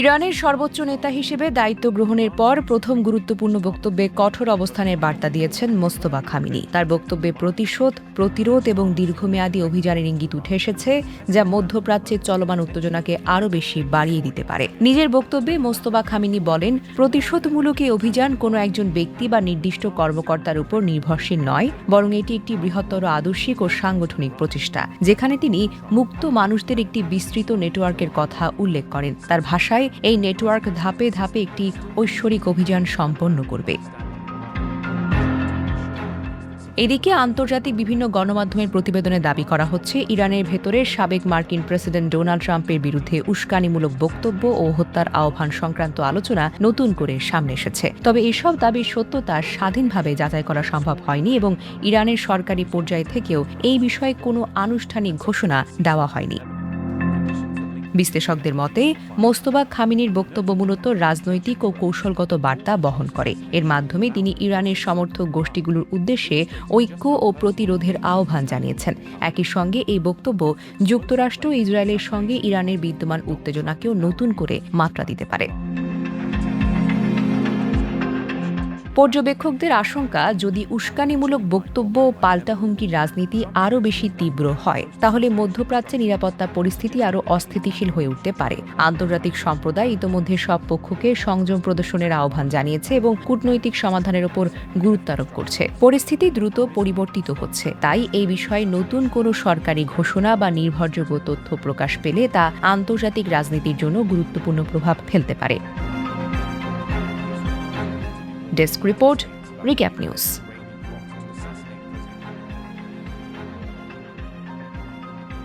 ইরানের সর্বোচ্চ নেতা হিসেবে দায়িত্ব গ্রহণের পর প্রথম গুরুত্বপূর্ণ বক্তব্যে কঠোর অবস্থানের বার্তা দিয়েছেন মোস্তফা খামেনি। তার বক্তব্যে প্রতিশোধ, প্রতিরোধ এবং দীর্ঘমেয়াদী অভিযানের ইঙ্গিত উঠে এসেছে, যা মধ্যপ্রাচ্যের চলমান উত্তেজনাকে আরও বেশি বাড়িয়ে দিতে পারে। নিজের বক্তব্যে মোস্তফা খামেনি বলেন, প্রতিশোধমূলক এই অভিযান কোনো একজন ব্যক্তি বা নির্দিষ্ট কর্মকর্তার উপর নির্ভরশীল নয়, বরং এটি একটি বৃহত্তর আদর্শিক ও সাংগঠনিক প্রচেষ্টা, যেখানে তিনি মুক্ত মানুষদের একটি বিস্তৃত নেটওয়ার্কের কথা উল্লেখ করেন। তার ভাষায়, এই নেটওয়ার্ক ধাপে ধাপে একটি ঐশ্বরিক অভিযান সম্পন্ন করবে। এদিকে আন্তর্জাতিক বিভিন্ন গণমাধ্যমের প্রতিবেদনে দাবি করা হচ্ছে, ইরানের ভেতরে সাবেক মার্কিন প্রেসিডেন্ট ডোনাল্ড ট্রাম্পের বিরুদ্ধে উস্কানিমূলক বক্তব্য ও হত্যার আহ্বান সংক্রান্ত আলোচনা নতুন করে সামনে এসেছে। তবে এসব দাবির সত্যতা স্বাধীনভাবে যাচাই করা সম্ভব হয়নি এবং ইরানের সরকারি পর্যায় থেকেও এই বিষয়ে কোনো আনুষ্ঠানিক ঘোষণা দেওয়া হয়নি। বিশ্লেষকদের মতে, মোস্তফা খামেনির বক্তব্য মূলত রাজনৈতিক ও কৌশলগত বার্তা বহন করে। এর মাধ্যমে তিনি ইরানের সমর্থক গোষ্ঠীগুলোর উদ্দেশ্যে ঐক্য ও প্রতিরোধের আহ্বান জানিয়েছেন। একই সঙ্গে এই বক্তব্য যুক্তরাষ্ট্র ও ইসরায়েলের সঙ্গে ইরানের বিদ্যমান উত্তেজনাকেও নতুন করে মাত্রা দিতে পারে। পর্যবেক্ষকদের আশঙ্কা, যদি উস্কানিমূলক বক্তব্য ও পাল্টা হুমকির রাজনীতি আরও বেশি তীব্র হয়, তাহলে মধ্যপ্রাচ্যে নিরাপত্তা পরিস্থিতি আরও অস্থিতিশীল হয়ে উঠতে পারে। আন্তর্জাতিক সম্প্রদায় ইতোমধ্যে সব পক্ষকে সংযম প্রদর্শনের আহ্বান জানিয়েছে এবং কূটনৈতিক সমাধানের ওপর গুরুত্ব আরোপ করছে। পরিস্থিতি দ্রুত পরিবর্তিত হচ্ছে, তাই এই বিষয়ে নতুন কোনো সরকারি ঘোষণা বা নির্ভরযোগ্য তথ্য প্রকাশ পেলে তা আন্তর্জাতিক রাজনীতির জন্য গুরুত্বপূর্ণ প্রভাব ফেলতে পারে। Desk report, recap news.